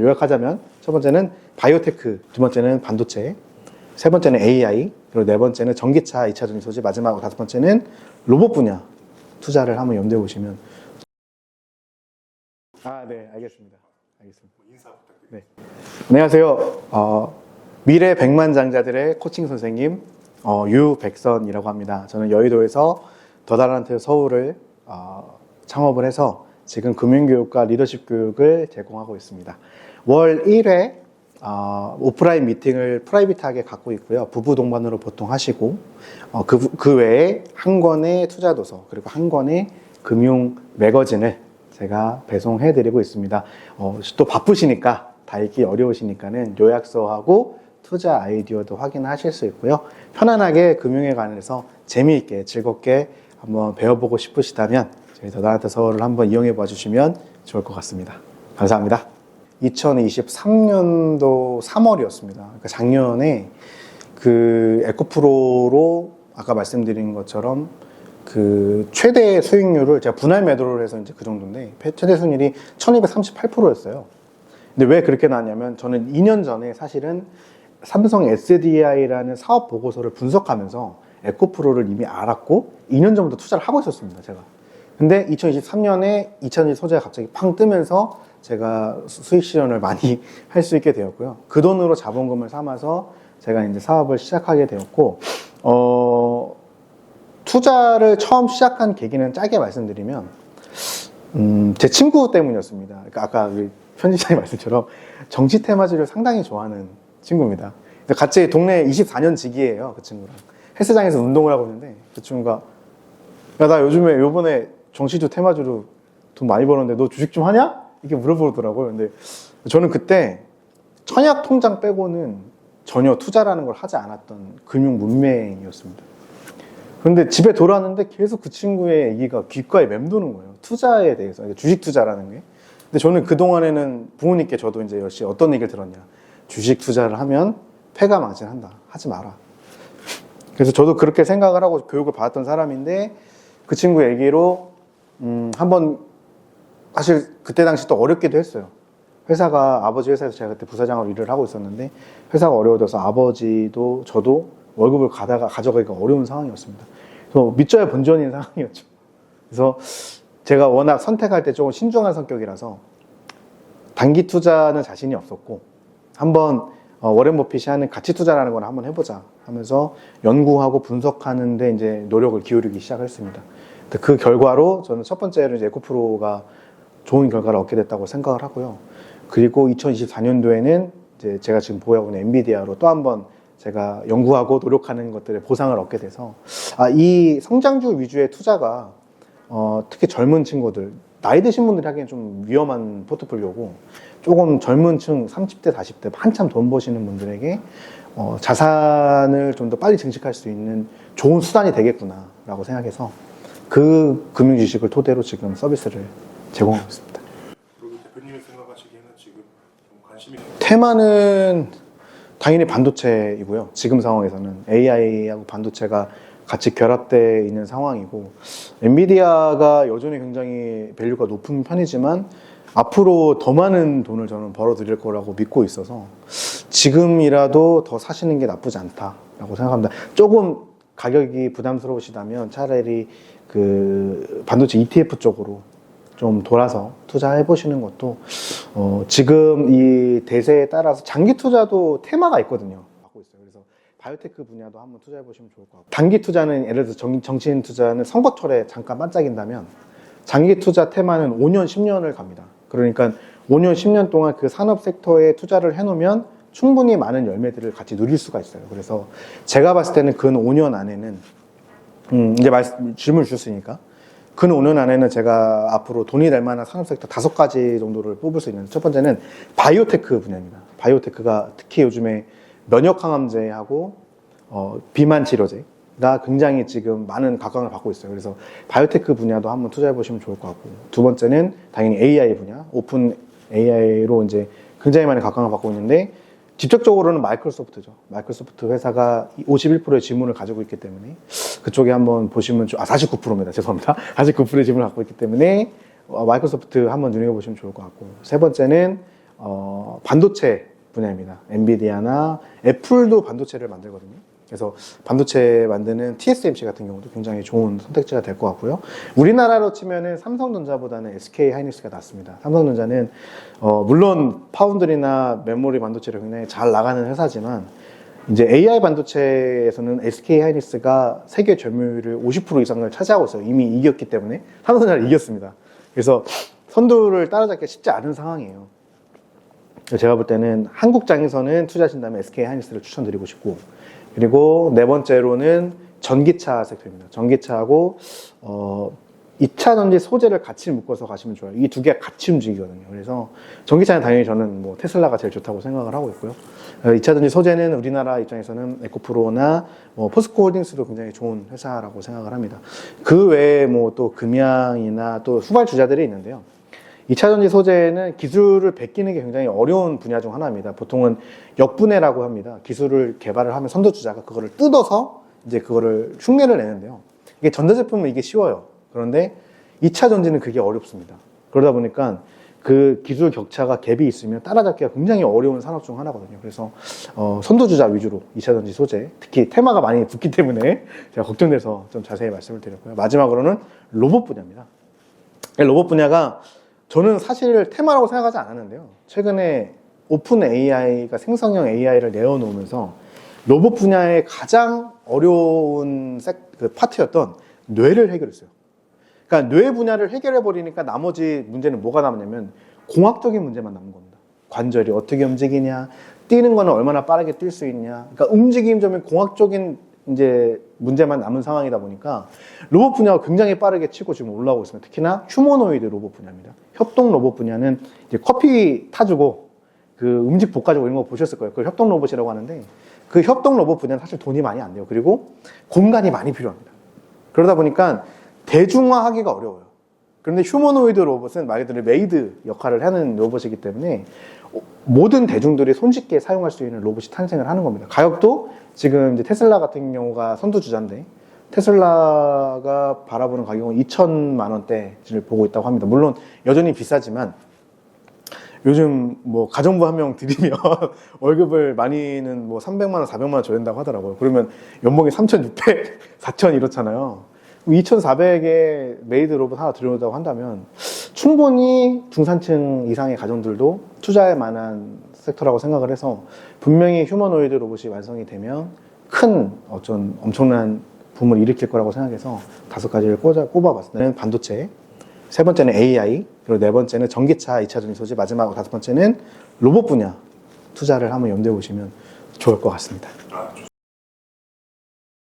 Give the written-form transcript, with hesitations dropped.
요약하자면 첫 번째는 바이오테크, 두 번째는 반도체, 세 번째는 AI, 그리고 네 번째는 전기차, 2차 전지 소재, 마지막으로 다섯 번째는 로봇 분야 투자를 한번 염두에 보시면. 네, 알겠습니다. 인사 부탁드립니다. 네. 안녕하세요. 미래 백만장자들의 코칭 선생님 유백선이라고 합니다. 저는 여의도에서 더달란트 서울을 창업을 해서 지금 금융교육과 리더십 교육을 제공하고 있습니다. 월 1회 오프라인 미팅을 프라이빗하게 갖고 있고요. 부부 동반으로 보통 하시고 그 외에 한 권의 투자도서 그리고 한 권의 금융 매거진을 제가 배송해 드리고 있습니다. 또 바쁘시니까 다 읽기 어려우시니까는 요약서하고 투자 아이디어도 확인하실 수 있고요. 편안하게 금융에 관해서 재미있게 즐겁게 한번 배워보고 싶으시다면 저희 더달란트 서울을 한번 이용해 봐 주시면 좋을 것 같습니다. 감사합니다. 2023년도 3월이었습니다. 그러니까 작년에 그 에코프로로 아까 말씀드린 것처럼 그 최대 수익률을 제가 분할 매도를 해서 이제 그 정도인데 최대 수익률이 1238%였어요. 근데 왜 그렇게 나왔냐면 저는 2년 전에 사실은 삼성 SDI라는 사업 보고서를 분석하면서 에코프로를 이미 알았고 2년 전부터 투자를 하고 있었습니다, 제가. 근데 2023년에 2차전지 소재가 갑자기 팡 뜨면서 제가 수익 실현을 많이 할 수 있게 되었고요. 그 돈으로 자본금을 삼아서 제가 이제 사업을 시작하게 되었고, 투자를 처음 시작한 계기는 짧게 말씀드리면, 제 친구 때문이었습니다. 그러니까 아까 편집자님 말씀처럼 정치 테마주를 상당히 좋아하는 친구입니다. 같이 동네 24년 지기예요, 그 친구랑. 헬스장에서 운동을 하고 있는데, 그 친구가, 야, 나 요번에 정치주 테마주로 돈 많이 버는데 너 주식 좀 하냐? 이렇게 물어보더라고요. 근데 저는 그때 청약 통장 빼고는 전혀 투자라는 걸 하지 않았던 금융 문맹이었습니다. 그런데 집에 돌아왔는데 계속 그 친구의 얘기가 귓가에 맴도는 거예요. 투자에 대해서, 주식 투자라는 게. 근데 저는 그동안에는 부모님께 저도 이제 역시 어떤 얘기를 들었냐. 주식 투자를 하면 패가 망신한다. 하지 마라. 그래서 저도 그렇게 생각을 하고 교육을 받았던 사람인데 그 친구 얘기로 한번 사실 그때 당시 또 어렵기도 했어요. 회사가 아버지 회사에서 제가 그때 부사장으로 일을 하고 있었는데 회사가 어려워져서 아버지도 저도 월급을 가져가기가 어려운 상황이었습니다. 그래서 믿져야 본전인 상황이었죠. 그래서 제가 워낙 선택할 때 조금 신중한 성격이라서 단기 투자는 자신이 없었고 한번 워렌 버핏이 하는 가치 투자라는 걸 한번 해보자 하면서 연구하고 분석하는데 이제 노력을 기울이기 시작했습니다. 그 결과로 저는 첫 번째로 이제 에코프로가 좋은 결과를 얻게 됐다고 생각을 하고요. 그리고 2024년도에는 이제 제가 지금 보유하고 있는 엔비디아로 또 한번 제가 연구하고 노력하는 것들의 보상을 얻게 돼서 이 성장주 위주의 투자가 특히 젊은 친구들, 나이 드신 분들이 하기엔 좀 위험한 포트폴리오고 조금 젊은 층 30대, 40대 한참 돈 버시는 분들에게 자산을 좀 더 빨리 증식할 수 있는 좋은 수단이 되겠구나라고 생각해서 그 금융 지식을 토대로 지금 서비스를 제공하고 있습니다. 그리고 대표님이 생각하시기에는 지금 좀 관심이 테마는 당연히 반도체이고요. 지금 상황에서는 AI하고 반도체가 같이 결합되어 있는 상황이고 엔비디아가 여전히 굉장히 밸류가 높은 편이지만 앞으로 더 많은 돈을 저는 벌어들일 거라고 믿고 있어서 지금이라도 더 사시는 게 나쁘지 않다라고 생각합니다. 조금 가격이 부담스러우시다면 차라리 그 반도체 ETF 쪽으로 좀 돌아서 투자해 보시는 것도 지금 이 대세에 따라서 장기 투자도 테마가 있거든요. 그래서 바이오테크 분야도 한번 투자해 보시면 좋을 것 같고 단기 투자는 예를 들어서 정치인 투자는 선거철에 잠깐 반짝인다면 장기 투자 테마는 5년, 10년을 갑니다. 그러니까 5년, 10년 동안 그 산업 섹터에 투자를 해놓으면 충분히 많은 열매들을 같이 누릴 수가 있어요. 그래서 제가 봤을 때는 근 5년 안에는 이제 질문을 주셨으니까 근 5년 안에는 제가 앞으로 돈이 될 만한 산업 섹터 5가지 정도를 뽑을 수 있는 첫 번째는 바이오테크 분야입니다. 바이오테크가 특히 요즘에 면역 항암제하고 비만 치료제가 굉장히 지금 많은 각광을 받고 있어요. 그래서 바이오테크 분야도 한번 투자해 보시면 좋을 것 같고 두 번째는 당연히 AI 분야, 오픈 AI로 이제 굉장히 많은 각광을 받고 있는데 직접적으로는 마이크로소프트죠. 마이크로소프트 회사가 51%의 지분을 가지고 있기 때문에 그쪽에 한번 보시면 49%입니다. 죄송합니다. 49%의 지분을 갖고 있기 때문에 마이크로소프트 한번 눈여겨보시면 좋을 것 같고 세 번째는 반도체 분야입니다. 엔비디아나 애플도 반도체를 만들거든요. 그래서 반도체 만드는 TSMC 같은 경우도 굉장히 좋은 선택지가 될 것 같고요. 우리나라로 치면은 삼성전자보다는 SK 하이닉스가 낫습니다. 삼성전자는 물론 파운드리나 메모리 반도체를 굉장히 잘 나가는 회사지만 이제 AI 반도체에서는 SK 하이닉스가 세계 점유율을 50% 이상을 차지하고 있어요. 이미 이겼기 때문에 삼성전자를 이겼습니다. 그래서 선두를 따라잡기가 쉽지 않은 상황이에요. 제가 볼 때는 한국장에서는 투자하신다면 SK 하이닉스를 추천드리고 싶고, 그리고 네 번째로는 전기차 섹터입니다. 전기차하고 2차 전지 소재를 같이 묶어서 가시면 좋아요. 이 두 개가 같이 움직이거든요. 그래서 전기차는 당연히 저는 뭐 테슬라가 제일 좋다고 생각을 하고 있고요. 2차 전지 소재는 우리나라 입장에서는 에코프로나 포스코 홀딩스도 굉장히 좋은 회사라고 생각을 합니다. 그 외에 뭐 또 금양이나 또 후발주자들이 있는데요. 2차 전지 소재는 기술을 베끼는 게 굉장히 어려운 분야 중 하나입니다. 보통은 역분해라고 합니다. 기술을 개발을 하면 선도주자가 그거를 뜯어서 이제 그거를 흉내를 내는데요. 이게 전자제품은 이게 쉬워요. 그런데 2차 전지는 그게 어렵습니다. 그러다 보니까 그 기술 격차가 갭이 있으면 따라잡기가 굉장히 어려운 산업 중 하나거든요. 그래서 선도주자 위주로 2차 전지 소재, 특히 테마가 많이 붙기 때문에 제가 걱정돼서 좀 자세히 말씀을 드렸고요. 마지막으로는 로봇 분야입니다. 로봇 분야가 저는 사실 테마라고 생각하지 않았는데요. 최근에 오픈 AI가 생성형 AI를 내어놓으면서 로봇 분야의 가장 어려운 파트였던 뇌를 해결했어요. 그러니까 뇌 분야를 해결해버리니까 나머지 문제는 뭐가 남냐면 공학적인 문제만 남은 겁니다. 관절이 어떻게 움직이냐, 뛰는 거는 얼마나 빠르게 뛸 수 있냐. 그러니까 움직임 점은 공학적인 이제 문제만 남은 상황이다 보니까 로봇 분야가 굉장히 빠르게 치고 지금 올라오고 있습니다. 특히나 휴머노이드 로봇 분야입니다. 협동 로봇 분야는 이제 커피 타주고 그 음식 볶아주고 이런 거 보셨을 거예요. 그걸 협동 로봇이라고 하는데 그 협동 로봇 분야는 사실 돈이 많이 안 돼요. 그리고 공간이 많이 필요합니다. 그러다 보니까 대중화하기가 어려워요. 그런데 휴머노이드 로봇은 말 그대로 메이드 역할을 하는 로봇이기 때문에 모든 대중들이 손쉽게 사용할 수 있는 로봇이 탄생을 하는 겁니다. 가격도 지금 이제 테슬라 같은 경우가 선두주자인데 테슬라가 바라보는 가격은 2천만 원대를 보고 있다고 합니다. 물론 여전히 비싸지만 요즘 뭐 가정부 한 명 들이면 월급을 많이는 뭐 300만 원, 400만 원 줘야 된다고 하더라고요. 그러면 연봉이 3,600, 4,000 이렇잖아요. 2,400에 메이드 로봇 하나 들여놓는다고 한다면 충분히 중산층 이상의 가정들도 투자할 만한 섹터라고 생각을 해서 분명히 휴머노이드 로봇이 완성이 되면 큰 어떤 엄청난 붐을 일으킬 거라고 생각해서 5가지를 꼽아봤습니다. 반도체, 세 번째는 AI, 그리고 네 번째는 전기차, 2차 전지 소재, 마지막으로 5번째는 로봇 분야 투자를 한번 염두에 보시면 좋을 것 같습니다. 좋습니다.